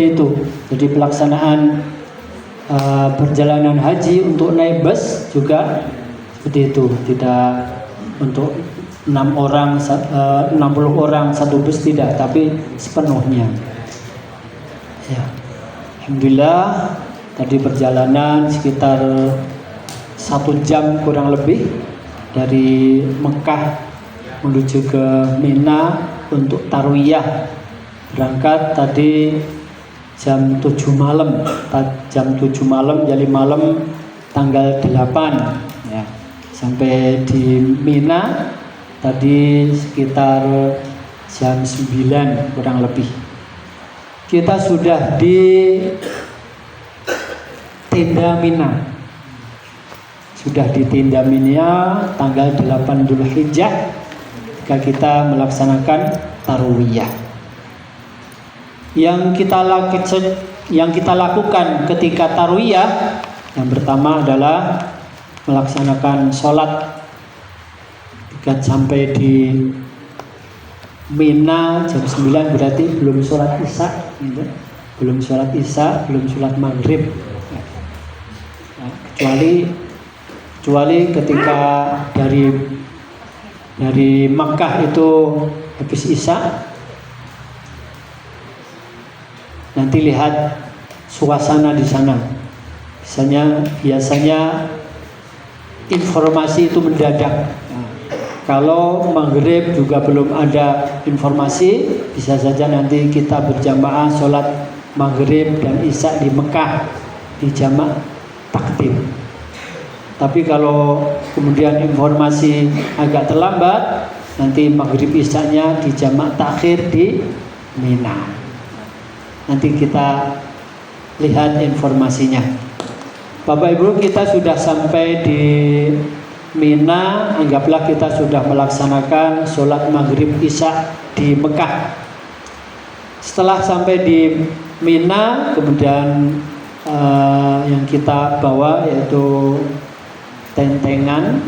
seperti itu. Jadi pelaksanaan perjalanan haji untuk naik bus juga seperti itu, tidak untuk 60 orang satu bus, tidak, tapi sepenuhnya. Ya. Alhamdulillah tadi perjalanan sekitar 1 jam kurang lebih dari Mekah menuju ke Mina untuk tarwiyah. Berangkat tadi jam 7 malam, jadi malam tanggal 8 ya. Sampai di Mina tadi sekitar jam 9 kurang lebih. Kita sudah di tenda Mina. Sudah di tenda Mina tanggal 8 Dzulhijjah ketika kita melaksanakan tarwiyah. Yang kita lakukan ketika tarwiyah, yang pertama adalah melaksanakan sholat. Ketika sampai di Mina jam 9 berarti belum sholat isya, gitu. Belum sholat isya, belum sholat maghrib. Nah, kecuali ketika dari Makkah itu habis isya, nanti lihat suasana di sana. Biasanya informasi itu mendadak. Kalau maghrib juga belum ada informasi, bisa saja nanti kita berjamaah sholat maghrib dan isya di Mekah di jamak takdim. Tapi kalau kemudian informasi agak terlambat, nanti maghrib isyanya di jamak takhir di Mina. Nanti kita lihat informasinya. Bapak Ibu, kita sudah sampai di Mina. Anggaplah kita sudah melaksanakan sholat maghrib isya di Mekah. Setelah sampai di Mina, kemudian yang kita bawa yaitu tentengan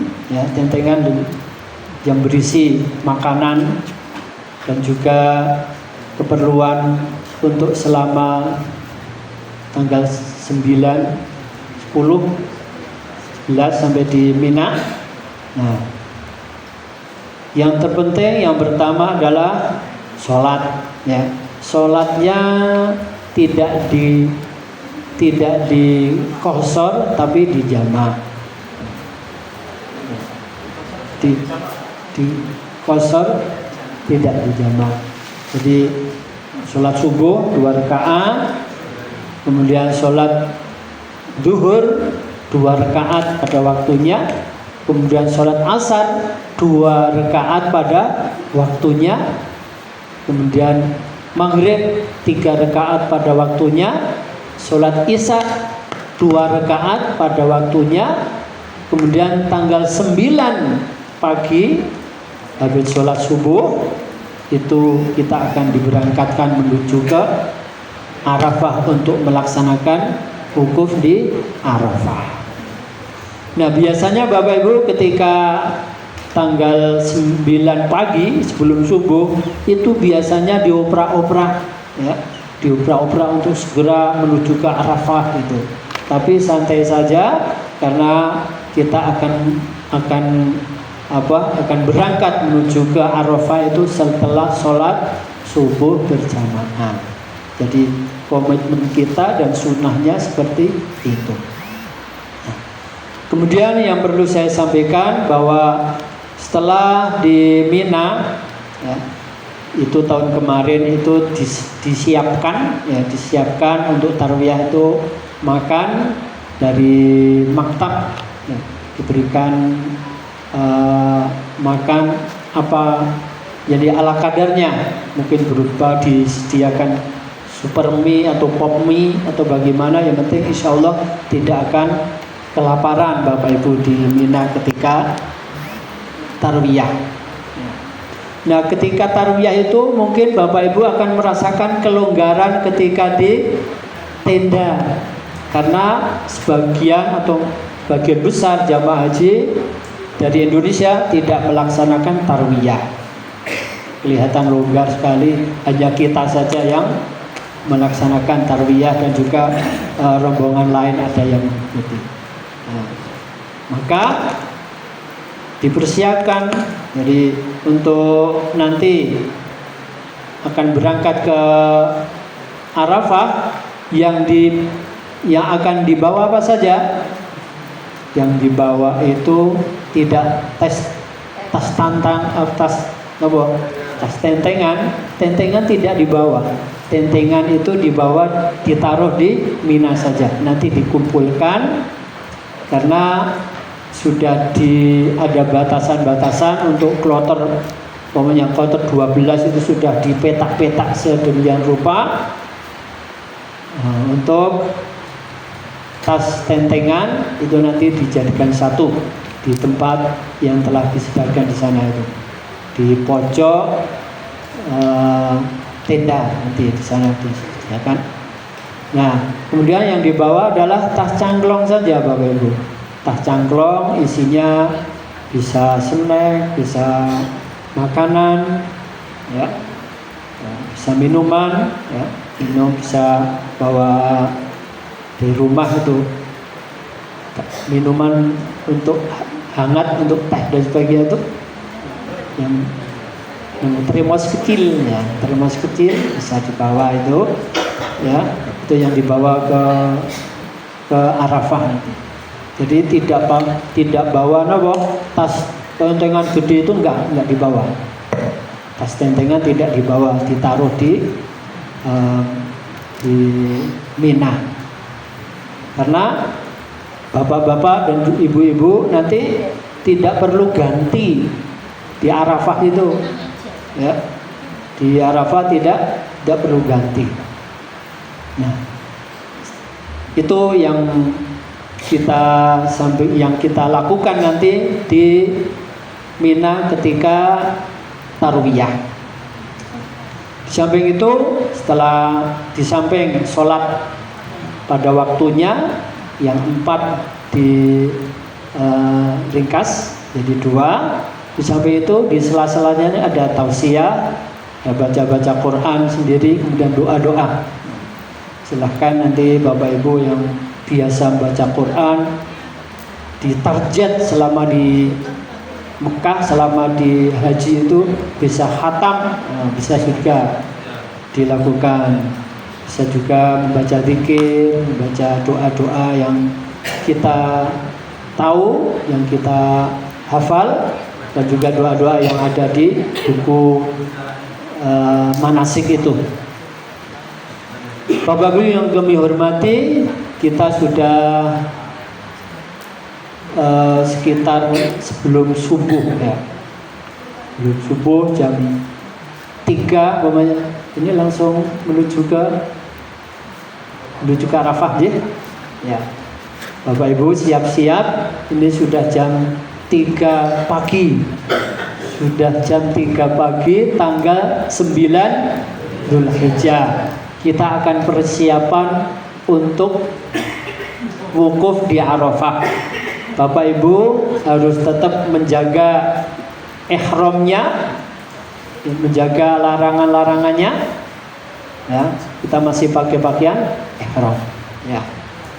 yang berisi makanan dan juga keperluan untuk selama tanggal 9, 10, 11 sampai di Mina. Nah, yang terpenting yang pertama adalah sholat, ya. Sholatnya tidak di qasar tapi di jamak. Di qasar tidak di jamak. Jadi sholat subuh 2 rakaat, kemudian sholat zuhur 2 rakaat pada waktunya, kemudian sholat asar 2 rakaat pada waktunya, kemudian maghrib 3 rakaat pada waktunya, sholat isya 2 rakaat pada waktunya, kemudian tanggal 9 pagi habis sholat subuh itu kita akan diberangkatkan menuju ke Arafah untuk melaksanakan wukuf di Arafah. Nah, biasanya Bapak Ibu ketika tanggal 9 pagi sebelum subuh itu biasanya dioprak-oprak, ya, dioprak-oprak untuk segera menuju ke Arafah itu. Tapi santai saja karena kita akan berangkat menuju ke Arafah itu setelah sholat subuh berjamaah. Jadi komitmen kita dan sunnahnya seperti itu. Nah, kemudian yang perlu saya sampaikan bahwa setelah di Mina, ya, itu tahun kemarin itu disiapkan untuk tarwiyah itu makan dari maktab, ya, diberikan makan apa jadi ala kadarnya, mungkin berupa disediakan super mie atau pop mie atau bagaimana, yang penting insya Allah tidak akan kelaparan Bapak Ibu di Mina ketika tarwiyah. Nah, ketika tarwiyah itu mungkin Bapak Ibu akan merasakan kelonggaran ketika di tenda, karena sebagian besar jamaah haji dari Indonesia tidak melaksanakan tarwiyah. Kelihatan longgar sekali, hanya kita saja yang melaksanakan tarwiyah dan juga rombongan lain ada yang mengikuti. Nah, maka dipersiapkan jadi untuk nanti akan berangkat ke Arafah yang akan dibawa apa saja? Yang dibawa itu tidak tas tentengan tidak dibawa. Tentengan itu dibawa, ditaruh di Mina saja. Nanti dikumpulkan karena sudah ada batasan-batasan untuk kloter, pokoknya kloter 12 itu sudah dipetak-petak sedemikian rupa. Untuk tas tentengan itu nanti dijadikan satu di tempat yang telah disediakan di sana itu, di pojok tenda nanti di sana disediakan. Nah, kemudian yang dibawa adalah tas cangklong saja Bapak Ibu. Tas cangklong isinya bisa snack, bisa makanan, ya, bisa minuman, ya, bisa bawa di rumah itu minuman untuk hangat, untuk teh dan sebagainya itu yang termos kecil, ya, termos kecil bisa dibawa itu, ya, itu yang dibawa ke Arafah nanti. Jadi tidak bawa tas tentengan gede itu enggak dibawa. Tas tentengan tidak dibawa, ditaruh di Mina. Karena bapak-bapak dan ibu-ibu nanti tidak perlu ganti di Arafah itu, ya, di Arafah tidak perlu ganti. Nah, itu yang kita lakukan nanti di Mina ketika tarwiyah. Di samping itu, setelah di samping sholat pada waktunya yang 4 ringkas jadi 2. Di samping itu di sela-selanya ada tausiah, ya, baca-baca Quran sendiri, kemudian doa-doa. Silahkan nanti Bapak Ibu yang biasa baca Quran ditarget selama di Mekah, selama di haji itu bisa khatam, bisa juga dilakukan. Bisa juga membaca zikir, membaca doa-doa yang kita tahu, yang kita hafal, dan juga doa-doa yang ada di buku manasik itu. Bapak Ibu yang kami hormati, kita sudah sekitar sebelum subuh, ya. Sebelum subuh jam 3 umpamanya, ini langsung menuju ke Arafah, ya. Bapak Ibu siap-siap, ini sudah jam 3 pagi. Sudah jam 3 pagi tanggal 9 Dzulhijjah. Kita akan persiapan untuk wukuf di Arafah. Bapak Ibu harus tetap menjaga ihramnya, menjaga larangan-larangannya, ya. Kita masih pakai pakaian ihram, ya.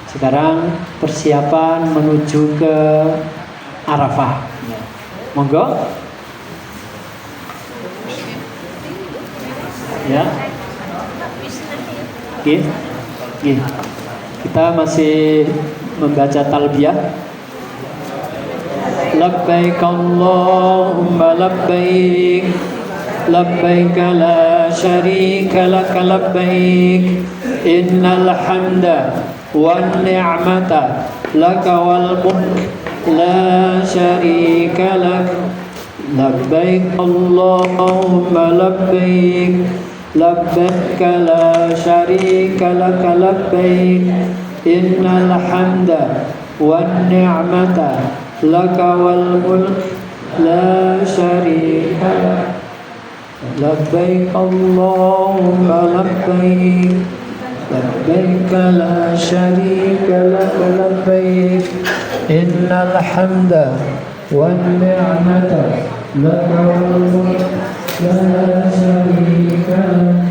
Sekarang persiapan menuju ke Arafah, ya. Monggo, ya. Oke. Kita masih membaca talbiyah. Labbaik Allahumma labbaik, labbaik la syarika lak labbaik, innal hamda wan ni'mata lak wal mulk la syarika lak. Labbaik Allahumma labbaik, labbaik la syarika lak labbaik, innal hamda wan ni'mata laka wal mulk la syarika lak. Labbaik Allahumma labbaik, labbaik la syarika lak labbaik, innal hamda wan ni'mata laka wal mulk la syarika lak.